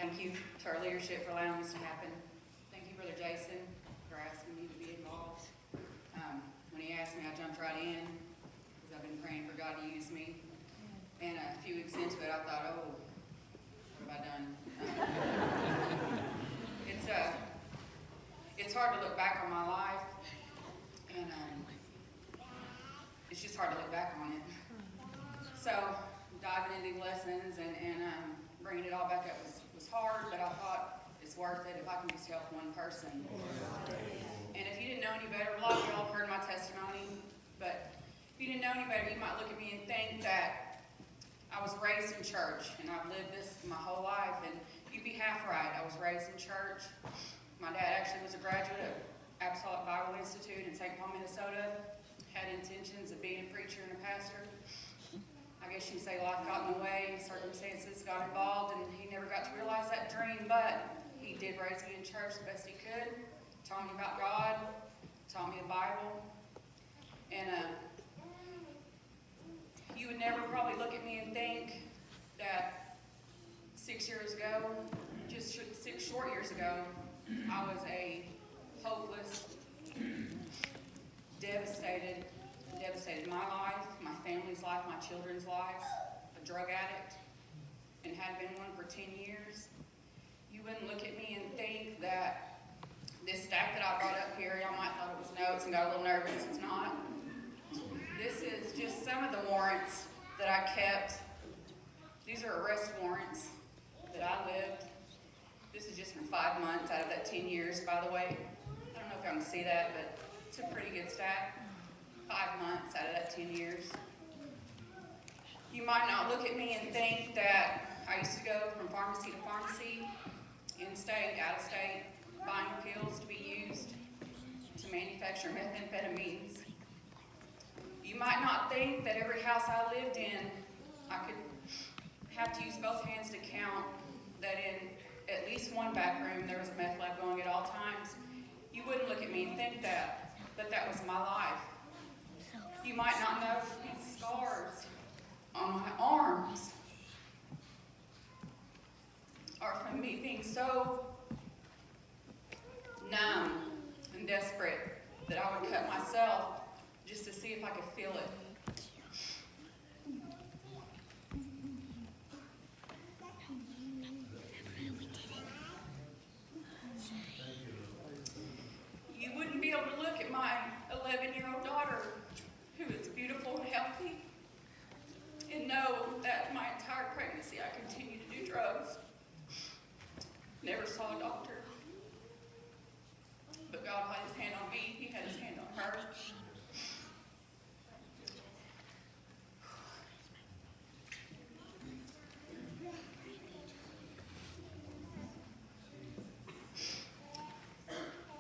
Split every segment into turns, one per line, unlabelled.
thank you to our leadership for allowing this to happen. Thank you, Brother Jason, for asking me to be involved. When he asked me, I jumped right in because I've been praying for God to use me. And a few weeks into it, I thought, oh, what have I done? It's hard to look back on my life, and it's just hard to look back on it. So diving into lessons and bringing it all back up was hard, but I thought it's worth it if I can just help one person. And if you didn't know any better, a lot of y'all have heard my testimony, but if you didn't know any better, you might look at me and think that I was raised in church, and I've lived this my whole life, and you'd be half right. I was raised in church. My dad actually was a graduate of Apostolic Bible Institute in St. Paul, Minnesota, had intentions of being a preacher and a pastor. I guess you could say life got in the way, circumstances got involved, and he never got to realize that dream, but he did raise me in church the best he could, taught me about God, taught me the Bible, and you would never probably look at me and think that 6 years ago, just 6 short years ago, I was a hopeless, devastated my life, my family's life, my children's lives, a drug addict, and had been one for 10 years. You wouldn't look at me and think that this stack that I brought up here, y'all might thought it was notes and got a little nervous. It's not. This is just some of the warrants that I kept. These are arrest warrants that I lived. This is just for 5 months out of that 10 years, by the way. I don't know if y'all can see that, but it's a pretty good stack. 5 months out of that 10 years. You might not look at me and think that I used to go from pharmacy to pharmacy, in-state, out-of-state, buying pills to be used to manufacture methamphetamines. You might not think that every house I lived in, I could have to use both hands to count that in at least one back room there was a meth lab going at all times. You wouldn't look at me and think that, but that was my life. You might not know these scars on my arms are from me being so numb and desperate that I would cut myself just to see if I could feel it. You wouldn't be able to look at my 11-year-old daughter, who is beautiful and healthy, and know that my entire pregnancy I continued to do drugs. Never saw a doctor. But God had his hand on me, he had his hand on her.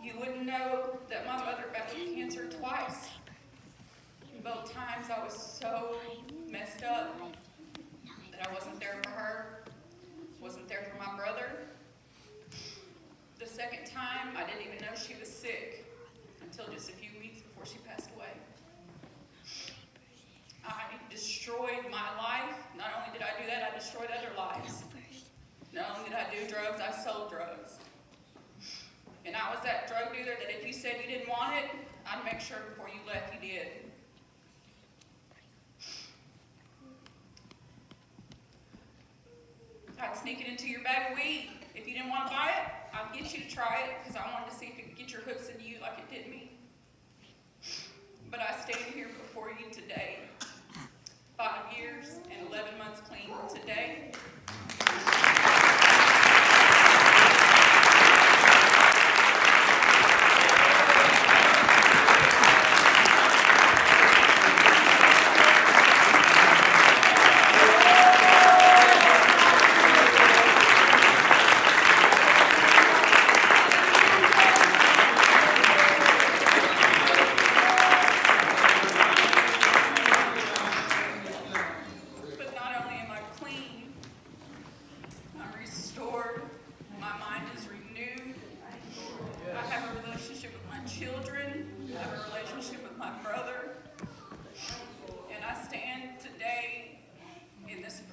You wouldn't know that my mother battled cancer twice. Both times I was so messed up that I wasn't there for her, wasn't there for my brother. The second time, I didn't even know she was sick until just a few weeks before she passed away. I destroyed my life. Not only did I do that, I destroyed other lives. Not only did I do drugs, I sold drugs. And I was that drug dealer that if you said you didn't want it, I'd make sure before you left you did. I'd sneak it into your bag of weed. If you didn't want to buy it, I'd get you to try it because I wanted to see if it could get your hooks into you like it did me. But I stand here before you today, 5 years and 11 months clean today.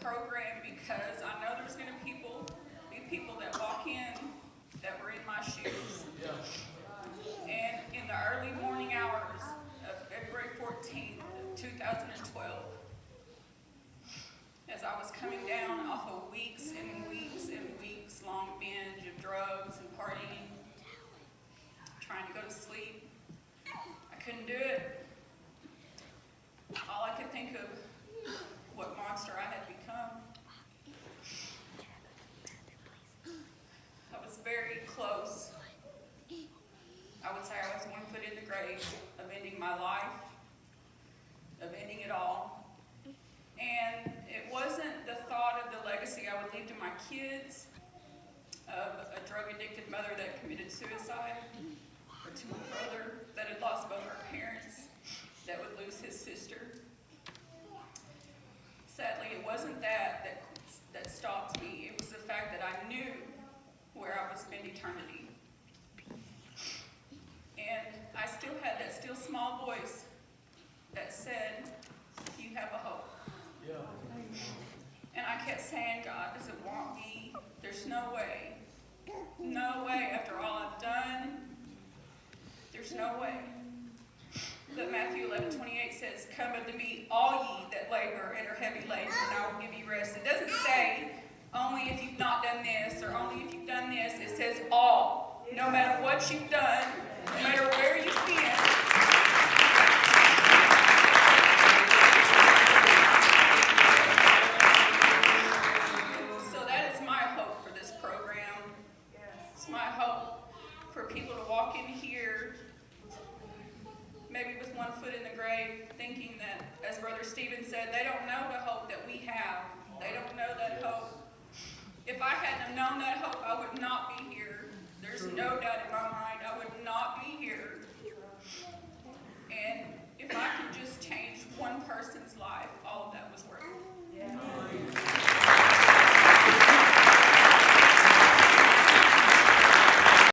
program because I know there's going to be people that drugs and partying, trying to go to sleep. I couldn't do it. All I could think of what monster I had become. I was very close. I would say I was 1 foot in the grave of ending my life, of ending it all. And it wasn't the thought of the legacy I would leave to my kids, of a drug-addicted mother that committed suicide, or to a brother that had lost both our parents, that would lose his sister. Sadly, it wasn't that stopped me. It was the fact that I knew where I would spend eternity. And I still had that still small voice that said, you have a hope. Yeah. And I kept saying, God doesn't want me. There's no way. No way after all I've done. There's no way. But Matthew 11:28 says, come unto me, all ye that labor and are heavy laden, and I will give you rest. It doesn't say, only if you've not done this, or only if you've done this. It says all. No matter what you've done, no matter where you've been. So that is my hope for this program. It's my hope for people to walk in here, maybe with 1 foot in the grave, thinking that, as Brother Stephen said, they don't know the hope that we have. They don't know that hope. If I hadn't have known that hope, I would not be here. There's no doubt in my mind.